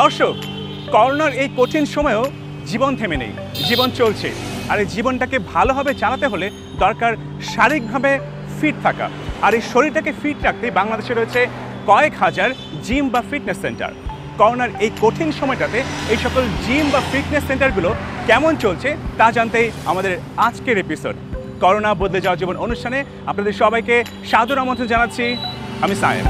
দর্শক, করোনার এই কঠিন সময়েও জীবন থেমে নেই, জীবন চলছে। আর এই জীবনটাকে ভালোভাবে চালাতে হলে দরকার শারীরিকভাবে ফিট থাকা। আর এই শরীরটাকে ফিট রাখতে বাংলাদেশে রয়েছে কয়েক হাজার জিম বা ফিটনেস সেন্টার। করোনার এই কঠিন সময়টাতে এই সকল জিম বা ফিটনেস সেন্টারগুলো কেমন চলছে তা জানতেই আমাদের আজকের এপিসোড করোনা বদলে যাওয়া জীবন অনুষ্ঠানে আপনাদের সবাইকে সাদর আমন্ত্রণ জানাচ্ছি। আমি সায়েম।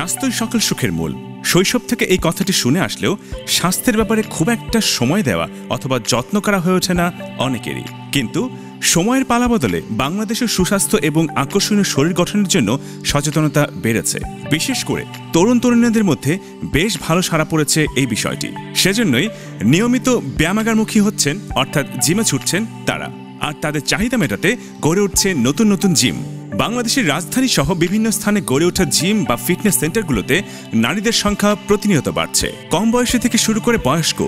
স্বাস্থ্যই সকল সুখের মূল। শৈশব থেকে এই কথাটি শুনে আসলেও স্বাস্থ্যের ব্যাপারে খুব একটা সময় দেওয়া অথবা যত্ন করা হয়ে ওঠে না অনেকেরই। কিন্তু সময়ের পালা বদলে বাংলাদেশের সুস্বাস্থ্য এবং আকর্ষণীয় শরীর গঠনের জন্য সচেতনতা বেড়েছে। বিশেষ করে তরুণ তরুণীদের মধ্যে বেশ ভালো সাড়া পড়েছে এই বিষয়টি। সেজন্যই নিয়মিত ব্যায়ামাগারমুখী হচ্ছেন, অর্থাৎ জিমে ছুটছেন তারা। আর তাদের চাহিদা মেটাতে গড়ে উঠছে নতুন নতুন জিম। বাংলাদেশের রাজধানী সহ বিভিন্ন স্থানে গড়ে ওঠা জিম বা ফিটনেস সেন্টারগুলোতে নারীদের সংখ্যা প্রতিনিয়ত বাড়ছে। কম বয়সী থেকে শুরু করে বয়স্ক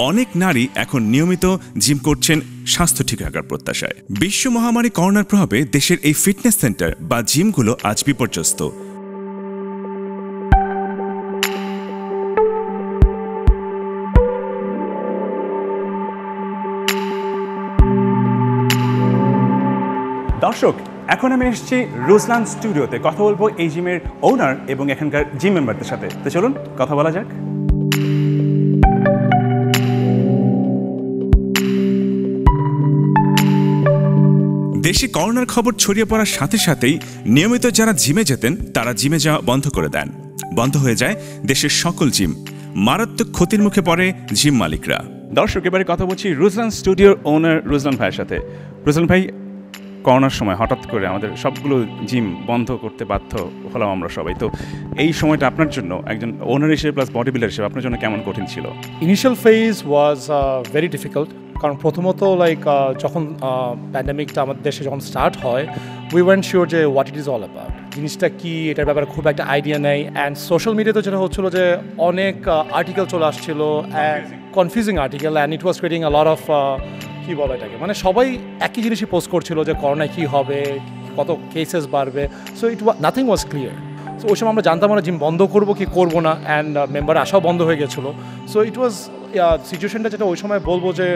অনেক নারী এখন নিয়মিত জিম করছেন স্বাস্থ্য ঠিক রাখার প্রত্যাশায়। বিশ্ব মহামারী করোনার প্রভাবে দেশের এই ফিটনেস সেন্টার বা জিমগুলো আজ বিপর্যস্ত। দর্শক, এখন আমি এসেছি রুজলান স্টুডিওতে। কথা বলবো এই জিমের ওনার এবং এখানকার জিম মেম্বারদের সাথে। তো চলুন কথা বলা যাক। দেশে করোনার খবর ছড়িয়ে পড়ার সাথে সাথেই নিয়মিত যারা জিমে যেতেন তারা জিমে যাওয়া বন্ধ করে দেন। বন্ধ হয়ে যায় দেশের সকল জিম। মারাত্মক ক্ষতির মুখে পড়ে জিম মালিকরা। দর্শক, এবারে কথা বলছি রুজলান স্টুডিওর ওনার রুজলান ভাইয়ের সাথে। রুজলান ভাই, করোনার সময় হঠাৎ করে আমাদের সবগুলো জিম বন্ধ করতে বাধ্য হলাম আমরা সবাই। তো এই সময়টা আপনার জন্য একজন ওনার হিসেবে প্লাস বডি বিল্ডার হিসেবে আপনার জন্য কেমন কঠিন ছিল? Initial phase was very difficult, কারণ প্রথমত যখন প্যান্ডামিকটা আমাদের দেশে যখন স্টার্ট হয়, উই ওয়ান্ট শিওর যে what it is all about, জিনিসটা কি, এটার ব্যাপারে খুব একটা আইডিয়া নেই। অ্যান্ড সোশ্যাল মিডিয়াতে যেটা হচ্ছিলো যে অনেক আর্টিকেল চলে আসছিল, confusing article, and it was creating a lot of কী বলে এটাকে, মানে সবাই একই জিনিসই পোস্ট করছিল যে করোনায় কী হবে, কত কেসেস বাড়বে। সো নাথিং ওয়াজ ক্লিয়ার। সো ওই সময় আমরা জানতাম আমরা জিম বন্ধ করবো কি করবো না, অ্যান্ড মেম্বার আসাও বন্ধ হয়ে গেছিলো। সো ইট ওয়াজ সিচুয়েশনটা যেটা ওই সময় বলবো যে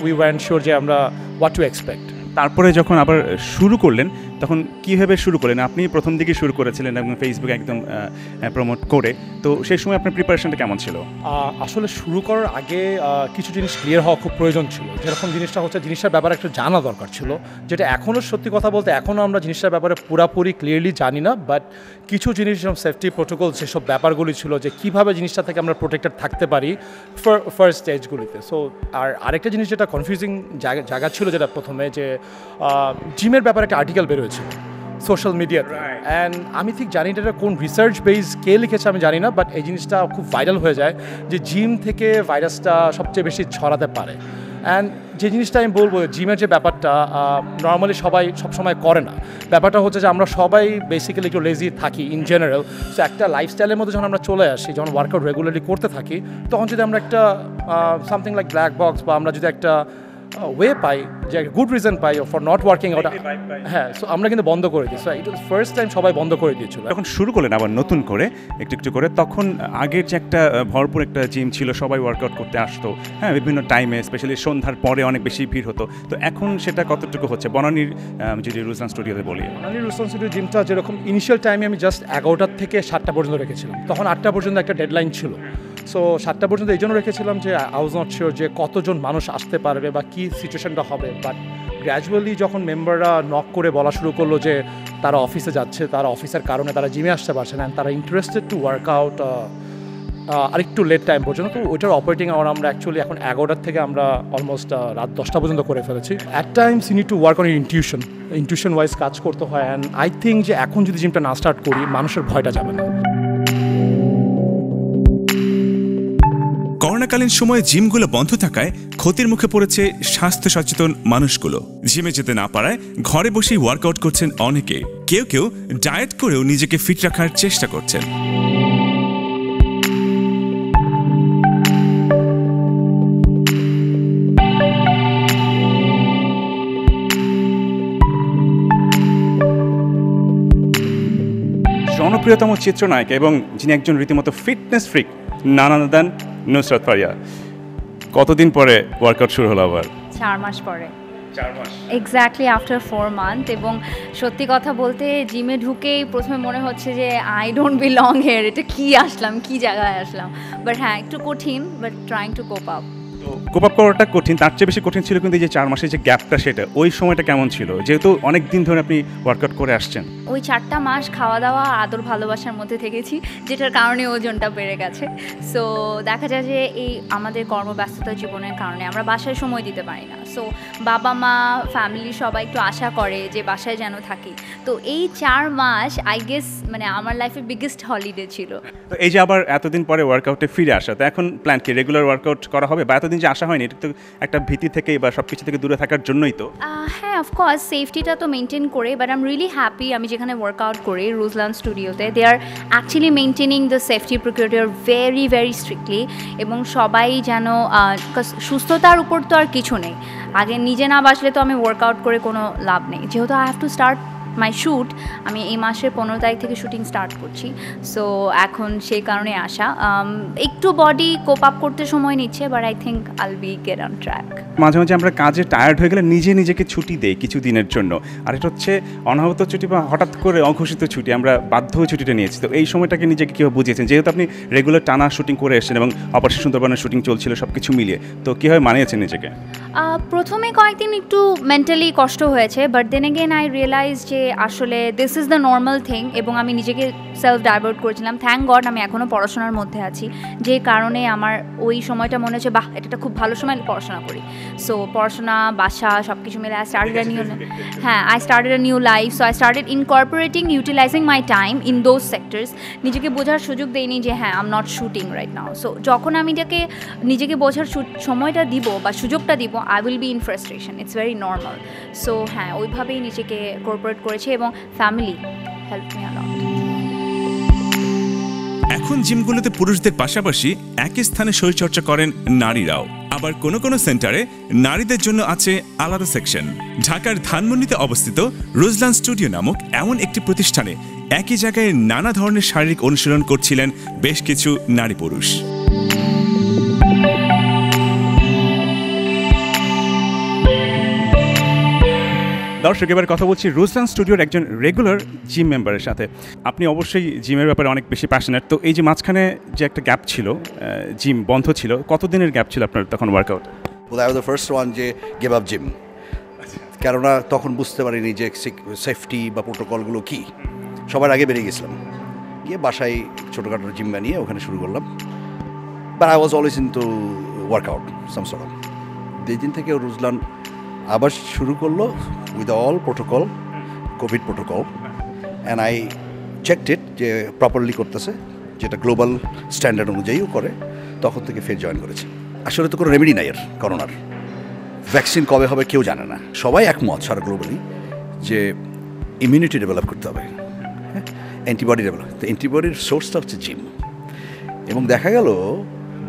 উই ওয়ান্ট শিওর যে আমরা হোয়াট টু এক্সপেক্ট। তারপরে যখন আবার শুরু করলেন তখন কীভাবে শুরু করলেন? আপনি প্রথম দিকে শুরু করেছিলেন এবং ফেসবুকে একদম প্রমোট করে। তো সেই সময় আপনার প্রিপারেশনটা কেমন ছিল? আসলে শুরু করার আগে কিছু জিনিস ক্লিয়ার হওয়া খুব প্রয়োজন ছিল। যেরকম জিনিসটা হচ্ছে জিনিসটার ব্যাপারে একটু জানা দরকার ছিল, যেটা এখনও সত্যি কথা বলতে এখনও আমরা জিনিসটার ব্যাপারে পুরাপুরি ক্লিয়ারলি জানি না। বাট কিছু জিনিস যেরকম সেফটি প্রোটোকল সেসব ব্যাপারগুলি ছিল যে কীভাবে জিনিসটা থেকে আমরা প্রোটেক্টেড থাকতে পারি ফার্স্ট স্টেজগুলিতে। সো আরেকটা জিনিস যেটা কনফিউজিং জায়গা ছিল, যেটা প্রথমে যে জিমের ব্যাপারে একটা আর্টিকেল বেরোয়েছিল সোশ্যাল মিডিয়াতে, অ্যান্ড আমি ঠিক জানি এটা কোন রিসার্চ বেস কে লিখেছে আমি জানি না, বাট এই জিনিসটা খুব ভাইরাল হয়ে যায় যে জিম থেকে ভাইরাসটা সবচেয়ে বেশি ছড়াতে পারে। অ্যান্ড যে জিনিসটা আমি বলবো, জিমের যে ব্যাপারটা নর্মালি সবাই সবসময় করে না। ব্যাপারটা হচ্ছে যে আমরা সবাই বেসিক্যালি একটু লেজি থাকি ইন জেনারেল। সো একটা লাইফস্টাইলের মধ্যে যখন আমরা চলে আসি, যখন ওয়ার্কআউট রেগুলারলি করতে থাকি, তখন যদি আমরা একটা সামথিং লাইক ব্ল্যাক বক্স বা আমরা যদি একটা ওয়ে পাই, যে good reason pi for not working out, হ্যাঁ, সো আমরা কিন্তু বন্ধ করে দিই। So it was first time সবাই বন্ধ করে দিয়েছিল। যখন শুরু করলেন আবার নতুন করে একটু একটু করে, তখন আগের যে একটা ভরপুর একটা জিম ছিল, সবাই ওয়ার্কআউট করতে আসতো, হ্যাঁ, বিভিন্ন টাইমে, স্পেশালি সন্ধ্যার পরে অনেক বেশি ভিড় হতো। তো এখন সেটা কতটুকু হচ্ছে? বনানীর যদি রুজলান স্টুডিওতে বলি, বনানীর রুজলান স্টুডিও জিমটা যেরকম ইনিশিয়াল টাইমে আমি জাস্ট 11টা থেকে 7টা পর্যন্ত রেখেছিলাম। তখন 8টা পর্যন্ত একটা ডেডলাইন ছিল। সো 7টা পর্যন্ত এই জন্য রেখেছিলাম যে আই ওয়াজ নট শিওর যে কতজন মানুষ আসতে পারবে বা কী সিচুয়েশনটা হবে। বাট গ্র্যাজুয়ালি যখন মেম্বাররা নক করে বলা শুরু করলো যে তারা অফিসে যাচ্ছে, তারা অফিসের কারণে তারা জিমে আসতে পারছে না, তারা ইন্টারেস্টেড টু ওয়ার্কআউট আরেকটু লেট টাইম পর্যন্ত, তো ওইটার অপারেটিং আওয়ার আমরা অ্যাকচুয়ালি এখন 11টার থেকে আমরা অলমোস্ট রাত 10টা পর্যন্ত করে ফেলেছি। At times you need to work on intuition wise কাজ করতে হয়। অ্যান্ড আই থিঙ্ক যে এখন যদি জিমটা না স্টার্ট করি, মানুষের ভয়টা যাবে না। করোনাকালীন সময়ে জিমগুলো বন্ধ থাকায় ক্ষতির মুখে পড়েছে স্বাস্থ্য সচেতন মানুষগুলো। জিমে যেতে না পারায় ঘরে বসেই ওয়ার্কআউট করছেন অনেকে। কেউ কেউ ডায়েট করেও নিজেকে ফিট রাখার চেষ্টা করছেন। জনপ্রিয়তম চিত্রনায়ক এবং যিনি একজন রীতিমতো ফিটনেস ফ্রিক, নানা দান নুসরাত ফারিয়া। কতদিন পরে ওয়ার্কআউট শুরু হলো আবার? 4 মাস পরে, 4 মাস। Exactly after 4 month. এবং সত্যি কথা বলতে জিমে ঢুকেই প্রথমে মনে হচ্ছে যে আই ডোন্ট বিলং হিয়ার, এটা কি আসলাম, কি জায়গায় আসলাম। বাট হ্যাঁ, একটু কঠিন, but trying to cope up. Cope up করাটা কঠিন, তার চেয়ে বেশি কঠিন ছিল কিন্তু এই যে 4 মাসের যে গ্যাপটা, সেটা ওই সময়টা কেমন ছিল, যেহেতু অনেক দিন ধরে আপনি ওয়ার্কআউট করে আসছেন? ওই 4টা মাস খাওয়া দাওয়া আদর ভালোবাসার মধ্যে থেকেছি, যেটার কারণে ওজনটা বেড়ে গেছে। সো দেখা যায় যে এই আমাদের কর্মব্যস্ততা জীবনের কারণে আমরা বাসায় সময় দিতে পারি না। সো বাবা মা ফ্যামিলি সবাই একটু আশা করে যে বাসায় যেন থাকি। তো এই 4 মাস আই গেস মানে আমার লাইফের বিগেস্ট হলিডে ছিল। তো এই যে আবার এতদিন পরে ওয়ার্কআউটে ফিরে আসা, তো এখন প্ল্যান কি, রেগুলার ওয়ার্কআউট করা হবে? বা এতদিন যে আসা হয়নি, এটা তো একটা ভীতি থেকে বা সব কিছু থেকে দূরে থাকার জন্যই তো। হ্যাঁ, অফকোর্স সেফটিটা তো মেনটেন করে, but I am really happy আমি যেখানে ওয়ার্কআউট করি রুজলান স্টুডিওতে, they are actually maintaining the safety precaution very very strictly. এবং সবাই যেন সুস্থতার উপর তো আর কিছু নেই, আগে নিজে না বাঁচলে তো আমি ওয়ার্কআউট করে কোনো লাভ নেই। যেহেতু I have to start my shoot, আমি এই মাসের 15 তারিখ থেকে শুটিং স্টার্ট করছি। সো এখন সেই কারণে আসা, একটু বডি কোপ আপ করতে সময় নিচ্ছে, but I think I'll be get on track. মাঝে মাঝে আমরা কাজে টায়ার্ড হয়ে গেলে নিজেকে ছুটি দেই কিছু দিনের জন্য, আর এটা হচ্ছে অনাহূত ছুটি বা হঠাৎ করে অঘোষিত ছুটি, আমরা বাধ্য হয়ে ছুটিটা নিয়েছি। তো এই সময়টাকে নিজেকে কীভাবে বুঝিয়েছেন, যেহেতু আপনি রেগুলার টানা শুটিং করে এসেছেন এবং অপারেশন সুন্দরবনের শুটিং চলছিল, সব কিছু মিলিয়ে, তো কীভাবে মানিয়েছেন নিজেকে? প্রথমে কয়েকদিন একটু মেন্টালি কষ্ট হয়েছে, but then again I realize যে আসলে this is the normal thing. এবং আমি নিজেকে সেলফ ডাইভার্ট করেছিলাম। থ্যাংক গড আমি এখনও পড়াশোনার মধ্যে আছি, যে কারণে আমার ওই সময়টা মনে হচ্ছে বাহ, এটা খুব ভালো সময় পড়াশোনা করি। সো পড়াশোনা, বাসা সব কিছু মিলে I started a new life. So I started incorporating utilising my time in those sectors. নিজেকে বোঝার সুযোগ দেইনি যে হ্যাঁ, I am not shooting right now. So যখন আমি নিজেকে বোঝার সময়টা দিব বা সুযোগটা দিব, I will be in frustration, it's very normal. So হ্যাঁ, ওইভাবেই নিজেকে কর্পোরেট করেছি এবং ফ্যামিলি হেল্প মি আ লট। এখন জিমগুলোতে পুরুষদের পাশাপাশি একই স্থানে শরীরচর্চা করেন নারীরাও। আবার কোনো কোনো সেন্টারে নারীদের জন্য আছে আলাদা সেকশন। ঢাকার ধানমন্ডিতে অবস্থিত রুজলান স্টুডিও নামক এমন একটি প্রতিষ্ঠানে একই জায়গায় নানা ধরনের শারীরিক অনুশীলন করছিলেন বেশ কিছু নারী পুরুষ। দর্শক, এবার কথা বলছি রুজলান স্টুডিওর একজন রেগুলার জিম মেম্বারের সাথে। আপনি অবশ্যই জিমের ব্যাপারে অনেক বেশি প্যাশনেট। তো এই যে মাঝখানে যে একটা গ্যাপ ছিল, জিম বন্ধ ছিল, কতদিনের গ্যাপ ছিল আপনার তখন workout? Well, I was the first one যে গিভ আপ জিম, কেননা তখন বুঝতে পারিনি যে সেফটি বা প্রোটোকলগুলো কী। সবার আগে বেরিয়ে গেছিলাম, গিয়ে বাসায় ছোটোখাটো জিম বানিয়ে ওখানে শুরু করলাম। But I was always into workout some sort of. যেই দিন থেকে রুজলান আবার শুরু করলো with all protocol, covid protocol, and I checked it যে প্রপারলি করতেছে, যেটা গ্লোবাল স্ট্যান্ডার্ড অনুযায়ীও করে, তখন থেকে ফের জয়েন করেছে। আসলে তো কোনো রেমেডি নাই এর করোনার। ভ্যাকসিন কবে হবে কেউ জানে না। সবাই একমত সারা গ্লোবালি যে ইমিউনিটি ডেভেলপ করতে হবে, হ্যাঁ, অ্যান্টিবডি ডেভেলপ। তো অ্যান্টিবডির সোর্সটা হচ্ছে জিম। এবং দেখা গেল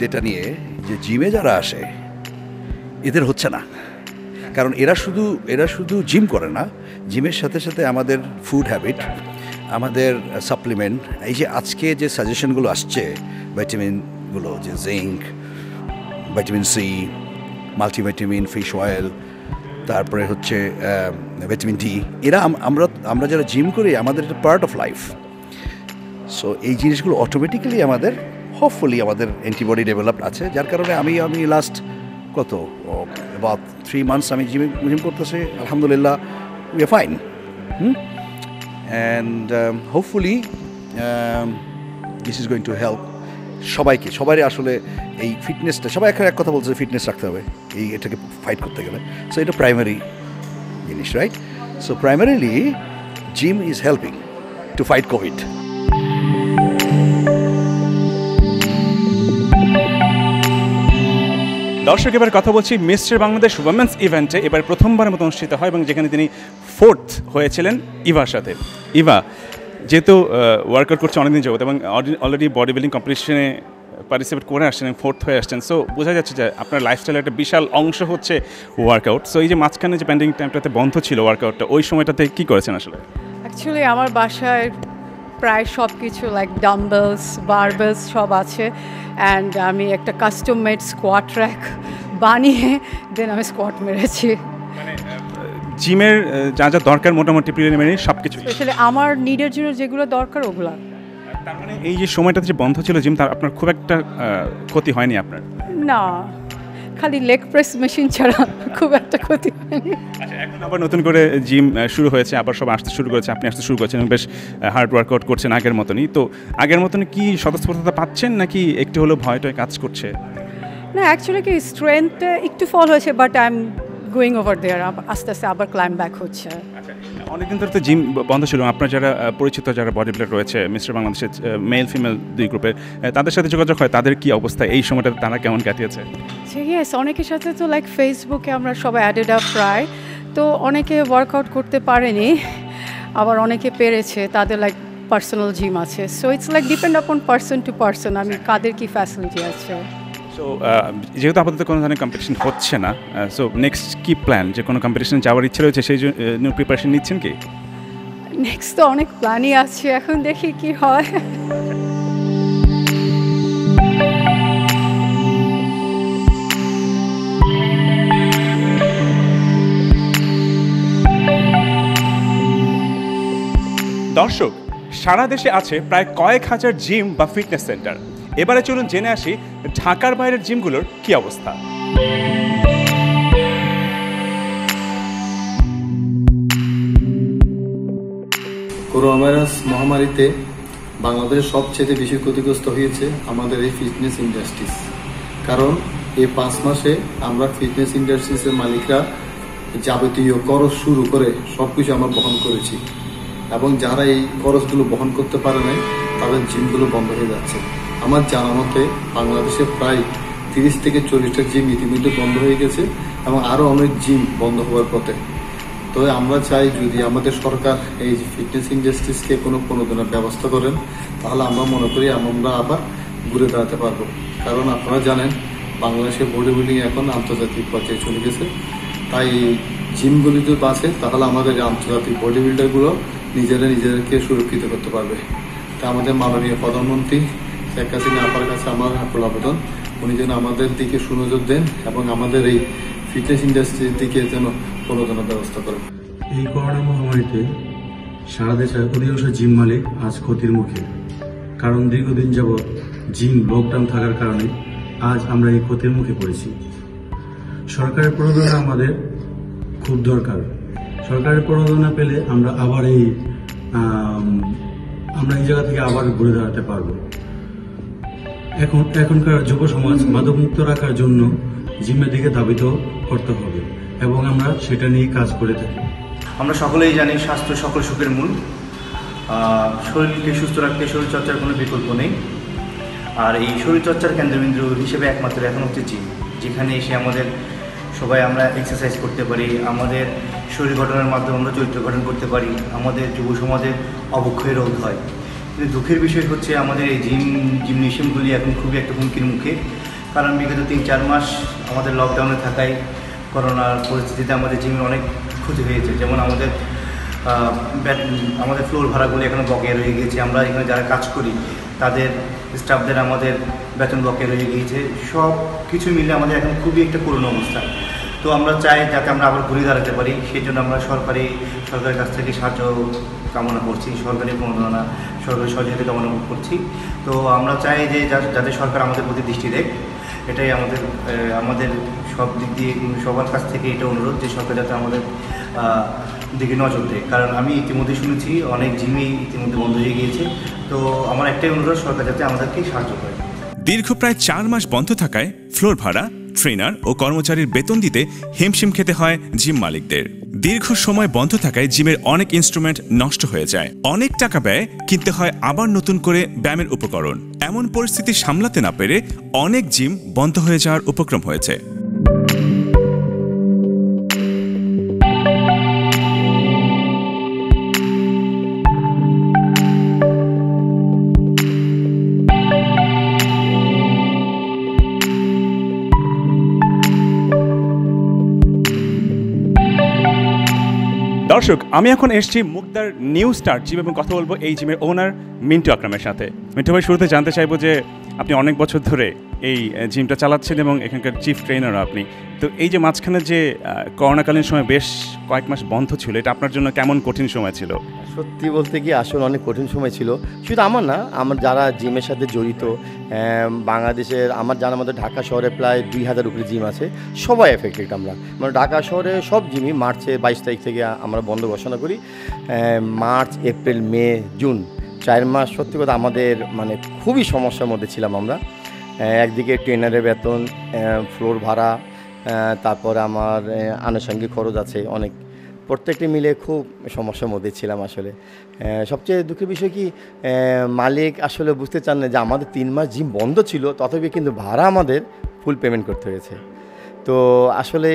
ডেটা নিয়ে যে জিমে যারা আসে এদের হচ্ছে না, কারণ এরা শুধু জিম করে না, জিমের সাথে সাথে আমাদের ফুড হ্যাবিট, আমাদের সাপ্লিমেন্ট, এই যে আজকে যে সাজেশনগুলো আসছে ভাইটামিনগুলো, যে zinc, vitamin C, multivitamin, fish oil, তারপরে হচ্ছে ভিটামিন ডি, এরা আমরা যারা জিম করি আমাদের এটা পার্ট অফ লাইফ। সো এই জিনিসগুলো অটোমেটিক্যালি আমাদের হোপফুলি আমাদের অ্যান্টিবডি ডেভেলপ আছে, যার কারণে আমি লাস্ট about 3 months আমি জিম করতেছি, আলহামদুলিল্লাহ we are fine. And hopefully this is going to help সবাই আসলে এই ফিটনেসটা, সবাই এক কথা বলছে ফিটনেস রাখতে হবে এটাকে ফাইট করতে গেলে। সো এটা প্রাইমারি জিনিস, right? So primarily gym is helping to fight Covid. দর্শক, এবার কথা বলছি মিস্টার বাংলাদেশ উইমেন্স ইভেন্টে এবার প্রথমবারের মতো অনুষ্ঠিত হয় এবং যেখানে তিনি 4th হয়েছিলেন ইভার সাথে। ইভা যেহেতু ওয়ার্কআউট করছে অনেকদিন যাবত এবং অলরেডি বডি বিল্ডিং কম্পিটিশনে পার্টিসিপেট করে আসছেন, 4th হয়ে আসছেন, সো বোঝা যাচ্ছে যে আপনার লাইফস্টাইলের একটা বিশাল অংশ হচ্ছে ওয়ার্কআউট। সো এই যে মাঝখানে যে প্যান্ডিং টাইমটাতে বন্ধ ছিল ওয়ার্কআউটটা, ওই সময়টাতে কী করেছেন আসলে? অ্যাকচুয়ালি আমার বাসায় প্রায় সব কিছু লাইক ডাম্বেলস, বারবেলস সব আছে, অ্যান্ড আমি একটা কাস্টম মেড স্কোয়াট ট্র্যাক বানিয়ে দেন আমি স্কোয়াট মেরেছি। জিমের যা যা দরকার মোটামুটি প্রিলিমিনারি সব কিছু, স্পেশালি আমার নিডের জন্য যেগুলো দরকার ওগুলো। তার মানে এই যে সময়টাতে যে বন্ধ ছিল জিম, তার আপনার খুব একটা ক্ষতি হয়নি আপনার? না, খালি লেগ প্রেস মেশিন ছাড়া খুব একটা ক্ষতি হয়নি। আচ্ছা, এখন আবার নতুন করে জিম শুরু হয়েছে, আবার সব আসতে শুরু করেছে, আপনি আসতে শুরু করেছেন এবং বেশ হার্ড ওয়ার্কআউট করছেন আগের মতনই। তো আগের মতনই কি স্বতঃস্ফূর্ততা পাচ্ছেন নাকি একটু হলেও ভয়টায় কাজ করছে? না, অ্যাকচুয়ালি কি স্ট্রেংথ একটু ফল হয়েছে, but I am going over there, আস্তে আস্তে আবার ক্লাইম ব্যাক হচ্ছে। অনেকদিন ধরে তো জিম বন্ধ ছিল, আপনার যারা পরিচিত যারা বডি বিল্ডার রয়েছে মিস্টার বাংলাদেশের মেল ফিমেল দুই গ্রুপের, তাদের সাথে যোগাযোগ হয়, তাদের কি অবস্থা এই সময়টাতে, তারা কেমন কাটিয়েছে? ইয়েস, অনেকের সাথে তো লাইক ফেসবুকে আমরা সবাই অ্যাডেড আপ প্রায়, তো অনেকে ওয়ার্কআউট করতে পারেনি, আবার অনেকে পেরেছে, তাদের লাইক পার্সোনাল জিম আছে। সো ইটস লাইক ডিপেন্ড আপন পার্সন টু পার্সন, আমি কাদের কি ফ্যাসিলিটি আছে। সো যেহেতু আপাতত কোনো ধরনের কম্পিটিশন হচ্ছে না, সো নেক্সট কি প্ল্যান? যে কোনো কম্পিটিশনে যাওয়ার ইচ্ছে রয়েছে, সেই জন্য প্রিপারেশন নিচ্ছেন কি? নেক্সট তো অনেক প্ল্যানই আছে, এখন দেখি কি হয়। দর্শক, সারা দেশে আছে প্রায় কয়েক হাজার জিম বা ফিটনেস সেন্টার। এবারে চলুন জেনে আসি ঢাকার বাইরের জিমগুলোর কি অবস্থা। করোনা ভাইরাস মহামারীতে বাংলাদেশ সবচেয়ে বেশি ক্ষতিগ্রস্ত হয়েছে আমাদের এই ফিটনেস ইন্ডাস্ট্রিজ। কারণ এই 5 মাসে আমরা ফিটনেস ইন্ডাস্ট্রিজের মালিকরা যাবতীয় খরচ শুরু করে সব কিছু আমরা বহন করেছি, এবং যারা এই খরচগুলো বহন করতে পারে নাই তাদের জিমগুলো বন্ধ হয়ে যাচ্ছে। আমার জানা মতে বাংলাদেশে প্রায় 30 থেকে 40টা জিম ইতিমধ্যে বন্ধ হয়ে গেছে এবং আরও অনেক জিম বন্ধ হওয়ার পথে। তো আমরা চাই যদি আমাদের সরকার এই ফিটনেস ইন্ডাস্ট্রিজকে কোনো প্রণোদনার ব্যবস্থা করেন, তাহলে আমরা মনে করি আমরা আবার ঘুরে দাঁড়াতে পারবো। কারণ আপনারা জানেন বাংলাদেশের বডি বিল্ডিং এখন আন্তর্জাতিক পর্যায়ে চলে গেছে, তাই জিমগুলি যদি বাঁচে তাহলে আমাদের আন্তর্জাতিক বডি বিল্ডারগুলো নিজেদেরকে সুরক্ষিত করতে পারবে। তা আমাদের মাননীয় প্রধানমন্ত্রী শেখ হাসিনা আপার কাছে আমার আকুল আবেদন, উনি যেন আমাদের দিকে সুনজর দেন এবং আমাদের এই ফিটনেস ইন্ডাস্ট্রির দিকে যেন প্রণোদনার ব্যবস্থা করেন। এই করোনা মহামারীতে সারা দেশের অধিকাংশ জিম মালিক আজ ক্ষতির মুখে, কারণ দীর্ঘদিন যাবৎ জিম লকডাউন থাকার কারণে আজ আমরা এই ক্ষতির মুখে পড়েছি। সরকারের প্রণোদনা আমাদের খুব দরকার। সরকারের প্রণোদনা পেলে আমরা আবার এই জায়গা থেকে আবার ঘুরে দাঁড়াতে পারবো। এখনকার যুব সমাজ মাদকমুক্ত রাখার জন্য জিমের দিকে ধাবিত করতে হবে এবং আমরা সেটা নিয়ে কাজ করে থাকি। আমরা সকলেই জানি স্বাস্থ্য সকল সুখের মূল। শরীরকে সুস্থ রাখতে শরীরচর্চার কোনো বিকল্প নেই। আর এই শরীরচর্চার কেন্দ্রবিন্দু হিসেবে একমাত্র এখন হচ্ছে জিম, যেখানে এসে আমাদের সবাই আমরা এক্সারসাইজ করতে পারি, আমাদের শরীর গঠনের মাধ্যমে আমরা চরিত্র গঠন করতে পারি, আমাদের যুব সমাজের অবক্ষয় রোধ হয়। কিন্তু দুঃখের বিষয় হচ্ছে আমাদের এই জিমনেশিয়ামগুলি এখন খুবই একটা হুমকির মুখে। কারণ বিগত 3-4 মাস আমাদের লকডাউনে থাকায় করোনার পরিস্থিতিতে আমাদের জিমের অনেক ক্ষতি হয়েছে। যেমন আমাদের ফ্লোর ভাড়াগুলি এখনও বকেয়া রয়ে গিয়েছে। আমরা এখানে যারা কাজ করি তাদের স্টাফদের আমাদের বেতন বকেয়া রয়ে গিয়েছে। সব কিছু মিলে আমাদের এখন খুবই একটা করুণ অবস্থা। তো আমরা চাই যাতে আমরা আবার ঘুরে দাঁড়াতে পারি, সেই জন্য আমরা সরকারের কাছ থেকে সাহায্য কামনা করছি, সরকারি প্রণোদনা, সরকারি সহযোগিতা কামনা করছি। তো আমরা চাই যে যাতে সরকার আমাদের প্রতি দৃষ্টি দেয়, এটাই আমাদের সব দিক দিয়ে সবার কাছ থেকে এটা অনুরোধ যে সরকার যাতে আমাদের দিকে নজর দেয়। কারণ আমি ইতিমধ্যে শুনেছি অনেক জিমই ইতিমধ্যে বন্ধ হয়ে গিয়েছে। তো আমার একটাই অনুরোধ, সরকার যাতে আমাদেরকে সাহায্য করে। দীর্ঘ প্রায় 4 মাস বন্ধ থাকায় ফ্লোর ভাড়া, ট্রেনার ও কর্মচারীর বেতন দিতে হিমশিম খেতে হয় জিম মালিকদের। দীর্ঘ সময় বন্ধ থাকায় জিমের অনেক ইনস্ট্রুমেন্ট নষ্ট হয়ে যায়, অনেক টাকা ব্যয় কিনতে হয় আবার নতুন করে ব্যায়ামের উপকরণ। এমন পরিস্থিতি সামলাতে না পেরে অনেক জিম বন্ধ হয়ে যাওয়ার উপক্রম হয়েছে। দর্শক, আমি এখন এসেছি মুক্তার নিউ স্টার জিম এবং কথা বলবো এই জিমের ওনার মিন্টু আকরামের সাথে। মিন্টু ভাই, শুরুতে জানতে চাইবো যে আপনি অনেক বছর ধরে এই জিমটা চালাচ্ছেন এবং এখানকার চিফ ট্রেনারও আপনি, তো এই যে মাঝখানে যে করোনাকালীন সময় বেশ কয়েক মাস বন্ধ ছিল, এটা আপনার জন্য কেমন কঠিন সময় ছিল? সত্যি বলতে কি আসলে অনেক কঠিন সময় ছিল, শুধু আমার না, আমার যারা জিমের সাথে জড়িত বাংলাদেশের, আমার জানার মধ্যে ঢাকা শহরে প্রায় 2000 উপরে জিম আছে, সবাই এফেক্টেড। আমরা মানে ঢাকা শহরে সব জিমই মার্চে 22 তারিখ থেকে আমরা বন্ধ ঘোষণা করি। মার্চ, এপ্রিল, মে, জুন 4 মাস সত্যি কথা আমাদের মানে খুবই সমস্যার মধ্যে ছিলাম আমরা। একদিকে ট্রেনারের বেতন, ফ্লোর ভাড়া, তারপরে আমার আনুষঙ্গিক খরচ আছে অনেক, প্রত্যেকটি মিলে খুব সমস্যার মধ্যে ছিলাম আসলে। সবচেয়ে দুঃখের বিষয় কি, মালিক আসলে বুঝতে চান না যে আমাদের 3 মাস জিম বন্ধ ছিল, তথাপি কিন্তু ভাড়া আমাদের ফুল পেমেন্ট করতে হয়েছে। তো আসলে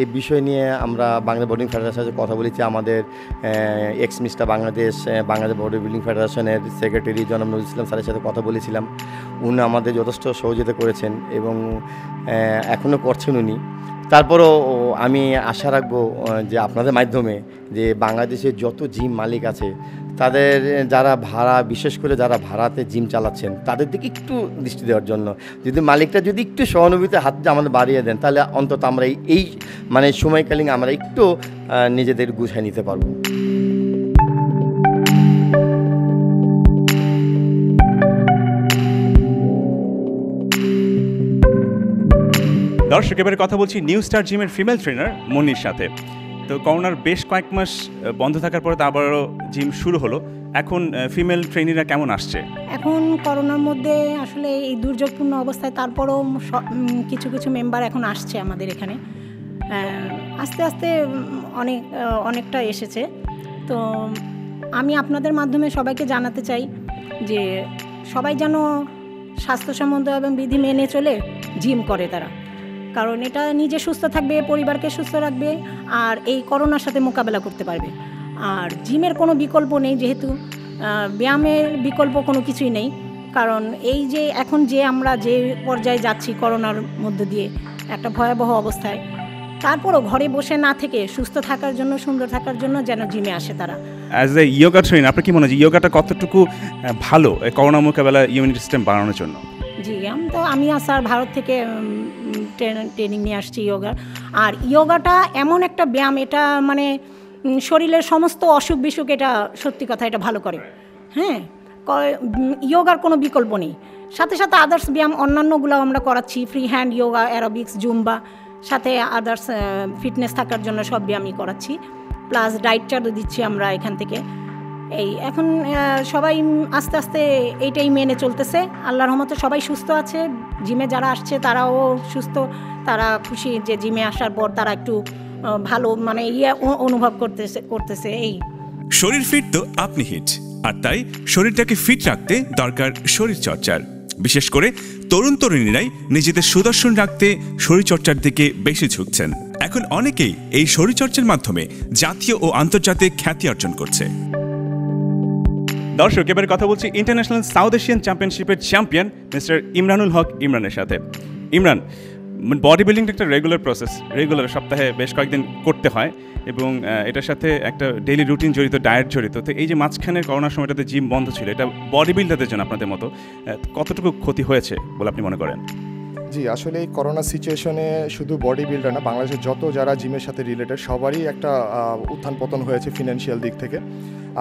এই বিষয় নিয়ে আমরা বাংলা বডি বিল্ডিং ফেডারেশনের সাথে কথা বলেছি। আমাদের x mister Bangladesh body building ফেডারেশনের সেক্রেটারি জনাব নজরুল ইসলাম স্যারের সাথে কথা বলেছিলাম। উনি আমাদের যথেষ্ট সহযোগিতা করেছেন এবং এখনও করছেন উনি। তারপরও আমি আশা রাখবো যে আপনাদের মাধ্যমে যে বাংলাদেশের যত জিম মালিক আছে তাদের যারা ভাড়া, বিশেষ করে যারা ভাড়াতে জিম চালাচ্ছেন, তাদের দিকে একটু দৃষ্টি দেওয়ার জন্য, যদি মালিকটা যদি একটু সহানুভূতির হাত আমাদের বাড়িয়ে দেন, তাহলে অন্তত আমরা এই মানে সময়কালীন আমরা একটু নিজেদের গুছিয়ে নিতে পারবো। দর্শক, এবারে কথা বলছি নিউ স্টার জিমের ফিমেল ট্রেনার মনির সাথে। তো করোনার বেশ কয়েক মাস বন্ধ থাকার পরে তো আবারও জিম শুরু হলো, এখন ফিমেল ট্রেনিরা কেমন আসছে? এখন করোনার মধ্যে আসলে এই দুর্যোগপূর্ণ অবস্থায় তারপরও কিছু কিছু মেম্বার এখন আসছে আমাদের এখানে, আস্তে আস্তে অনেকটা এসেছে। তো আমি আপনাদের মাধ্যমে সবাইকে জানাতে চাই যে সবাই যেন স্বাস্থ্যসম্মত এবং বিধি মেনে চলে জিম করে তারা, কারণ এটা নিজে সুস্থ থাকবে, পরিবারকে সুস্থ রাখবে, আর এই করোনার সাথে মোকাবেলা করতে পারবে। আর জিমের কোনো বিকল্প নেই, যেহেতু ব্যায়ামের বিকল্প কোনো কিছুই নেই। কারণ এই যে এখন যে আমরা যে পর্যায়ে যাচ্ছি করোনার মধ্যে দিয়ে একটা ভয়াবহ অবস্থায়, তারপরও ঘরে বসে না থেকে সুস্থ থাকার জন্য, সুন্দর থাকার জন্য যেন জিমে আসে তারা। অ্যাজ এ ইয়োগা ট্রেনার আপনার কি মনে হয় ইয়োগাটা কতটুকু ভালো করোনা মোকাবেলা ইমিউনিটি সিস্টেম বাড়ানোর জন্য? জি, আমি স্যার ভারত থেকে ট্রেনিং নিয়ে আসছি ইয়োগার। আর ইয়োগাটা এমন একটা ব্যায়াম, এটা মানে শরীরের সমস্ত অসুখ বিসুখ এটা সত্যি কথা এটা ভালো করে। হ্যাঁ, ইয়োগার কোনো বিকল্প নেই। সাথে সাথে আদার্স ব্যায়াম অন্যান্যগুলো আমরা করাচ্ছি, free hand yoga, aerobics, Zumba, সাথে আদার্স ফিটনেস থাকার জন্য সব ব্যায়ামই করাচ্ছি, প্লাস ডায়েট চার্টও দিচ্ছি আমরা এখান থেকে। এই এখন সবাই আস্তে আস্তে এইটাই মেনে চলতেছে। আল্লাহর রহমতে সবাই সুস্থ আছে, জিমে যারা আসছে তারাও সুস্থ, তারা খুশি যে জিমে আসার পর তারা একটু ভালো মানে অনুভব করতেছে। এই শরীর ফিট তো আপনি হিট, আর তাই শরীরটাকে ফিট রাখতে দরকার শরীর চর্চার। বিশেষ করে তরুণ তরুণীরাই নিজেদের সুদর্শন রাখতে শরীরচর্চার দিকে বেশি ঝুঁকছেন। এখন অনেকেই এই শরীরচর্চার মাধ্যমে জাতীয় ও আন্তর্জাতিক খ্যাতি অর্জন করছে। দর্শক, এবারে কথা বলছি ইন্টারন্যাশনাল সাউথ এশিয়ান চ্যাম্পিয়নশিপের চ্যাম্পিয়ন মিস্টার ইমরানুল হক ইমরানের সাথে। ইমরান, বডি বিল্ডিংটা একটা রেগুলার প্রসেস, রেগুলার সপ্তাহে বেশ কয়েকদিন করতে হয় এবং এটার সাথে একটা ডেইলি রুটিন জড়িত, ডায়েট জড়িত। তো এই যে মাঝখানে করোনার সময়টাতে জিম বন্ধ ছিল, এটা বডি বিল্ডারদের জন্য আপনাদের মতো কতটুকু ক্ষতি হয়েছে বলে আপনি মনে করেন? জি, আসলে এই করোনা সিচুয়েশনে শুধু বডি বিল্ডার না, বাংলাদেশের যত যারা জিমের সাথে রিলেটেড সবারই একটা উত্থান পতন হয়েছে ফিনান্সিয়াল দিক থেকে।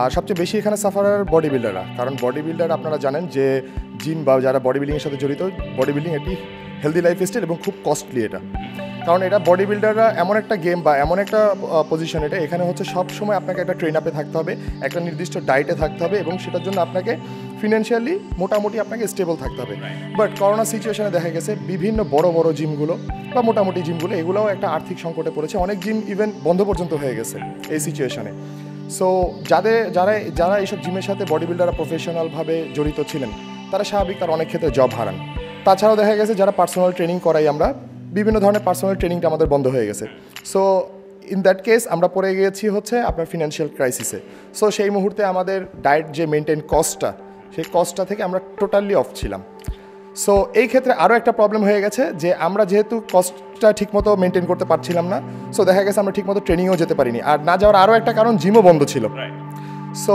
আর সবচেয়ে বেশি এখানে সাফারার বডি বিল্ডাররা, কারণ বডি বিল্ডার আপনারা জানেন যে জিম বা যারা বডি বিল্ডিংয়ের সাথে জড়িত, বডি বিল্ডিং একটি হেলদি লাইফস্টাইল এবং খুব কস্টলি এটা। কারণ এটা বডি বিল্ডাররা এমন একটা গেম বা এমন একটা পজিশন, এটা এখানে হচ্ছে সব সময় আপনাকে একটা ট্রেন আপে থাকতে হবে, একটা নির্দিষ্ট ডায়েটে থাকতে হবে এবং সেটার জন্য আপনাকে ফিনান্সিয়ালি মোটামুটি আপনাকে স্টেবল থাকতে হবে। বাট করোনা সিচুয়েশনে দেখা গেছে বিভিন্ন বড় বড় জিমগুলো বা মোটামুটি জিমগুলো এগুলোও একটা আর্থিক সংকটে পড়েছে, অনেক জিম ইভেন বন্ধ পর্যন্ত হয়ে গেছে এই সিচুয়েশনে। সো যারা এইসব জিমের সাথে বডি বিল্ডাররা প্রফেশনালভাবে জড়িত ছিলেন, তারা স্বাভাবিক তার অনেক ক্ষেত্রে জব হারান। তাছাড়াও দেখা গেছে যারা পার্সোনাল ট্রেনিং করাই আমরা, বিভিন্ন ধরনের পার্সোনাল ট্রেনিংটা আমাদের বন্ধ হয়ে গেছে। সো ইন দ্যাট কেস আমরা পড়ে গিয়েছি হচ্ছে আপনার ফিনান্সিয়াল ক্রাইসিসে। সো সেই মুহূর্তে আমাদের ডায়েট যে মেনটেন কস্টটা, সেই কস্টটা থেকে আমরা টোটালি অফ ছিলাম। সো এই ক্ষেত্রে আরও একটা প্রবলেম হয়ে গেছে যে আমরা যেহেতু কস্টটা ঠিকমতো মেনটেন করতে পারছিলাম না, সো দেখা গেছে আমরা ঠিকমতো ট্রেনিংয়েও যেতে পারিনি। আর না যাওয়ার আরও একটা কারণ, জিমও বন্ধ ছিল। সো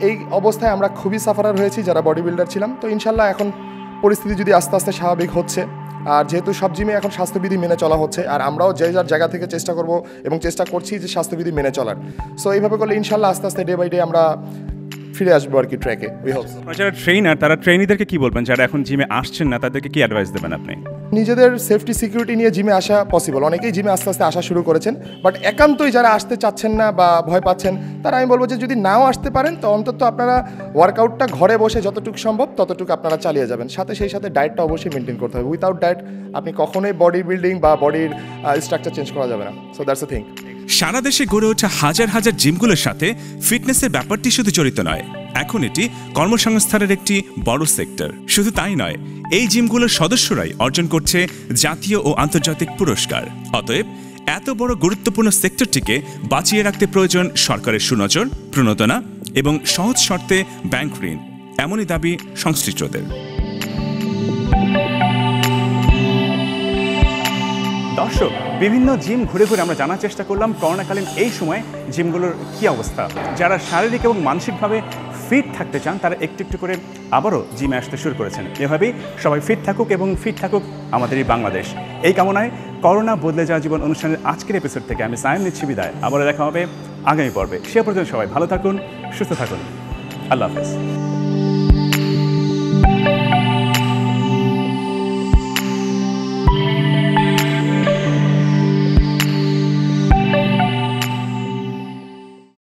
এই অবস্থায় আমরা খুবই সাফারার হয়েছি যারা বডি বিল্ডার ছিলাম। তো ইনশাল্লাহ এখন পরিস্থিতি যদি আস্তে আস্তে স্বাভাবিক হচ্ছে, আর যেহেতু সব জিমে এখন স্বাস্থ্যবিধি মেনে চলা হচ্ছে, আর আমরাও যে যার জায়গা থেকে চেষ্টা করব এবং চেষ্টা করছি যে স্বাস্থ্যবিধি মেনে চলার। সো এইভাবে করলে ইনশাল্লাহ আস্তে আস্তে ডে বাই ডে আমরা ফিরে আসবো আর কি ট্র্যাকে। যারা ট্রেনার তারা ট্রেনিদেরকে কি বলবেন, যারা এখন জিমে আসছেন না তাদেরকে কি অ্যাডভাইস দেবেন আপনি? নিজেদের সেফটি সিকিউরিটি নিয়ে জিমে আসা পসিবল, অনেকেই জিমে আস্তে আস্তে আসা শুরু করেছেন, বাট একান্তই যারা আসতে চাচ্ছেন না বা ভয় পাচ্ছেন তারা আমি বলবো যে যদি নাও আসতে পারেন তো অন্তত আপনারা ওয়ার্কআউটটা ঘরে বসে যতটুকু সম্ভব ততটুকু আপনারা চালিয়ে যাবেন। সেই সাথে ডায়েটটা অবশ্যই মেনটেন করতে হবে। উইথাউট ডায়েট আপনি কখনোই বডি বিল্ডিং বা বডির স্ট্রাকচার চেঞ্জ করা যাবে না। So that's the thing. সারা দেশে গড়ে ওঠা হাজার হাজার জিমগুলোর সাথে ফিটনেসের ব্যাপারটি শুধু জড়িত নয়, এখন এটি কর্মসংস্থানের একটি বড় সেক্টর। শুধু তাই নয়, এই জিমগুলোর সদস্যরাই অর্জন করছে জাতীয় ও আন্তর্জাতিক পুরস্কার। অতএব এত বড় গুরুত্বপূর্ণ সেক্টরটিকে বাঁচিয়ে রাখতে প্রয়োজন সরকারের সুনজর, প্রণোদনা এবং সহজ শর্তে ব্যাংক ঋণ, এমনই দাবি সংশ্লিষ্টদের। দর্শক, বিভিন্ন জিম ঘুরে ঘুরে আমরা জানার চেষ্টা করলাম করোনাকালীন এই সময় জিমগুলোর কী অবস্থা। যারা শারীরিক এবং মানসিকভাবে ফিট থাকতে চান তারা একটু একটু করে আবারও জিমে আসতে শুরু করেছেন। এভাবেই সবাই ফিট থাকুক এবং ফিট থাকুক আমাদের এই বাংলাদেশ। এই কামনায় করোনা বদলে যাওয়া জীবন অনুষ্ঠানের আজকের এপিসোড থেকে আমি সায়েম নিচ্ছি বিদায়। আবারও দেখা হবে আগামী পর্বে। সে পর্যন্ত সবাই ভালো থাকুন, সুস্থ থাকুন। আল্লাহ হাফেজ।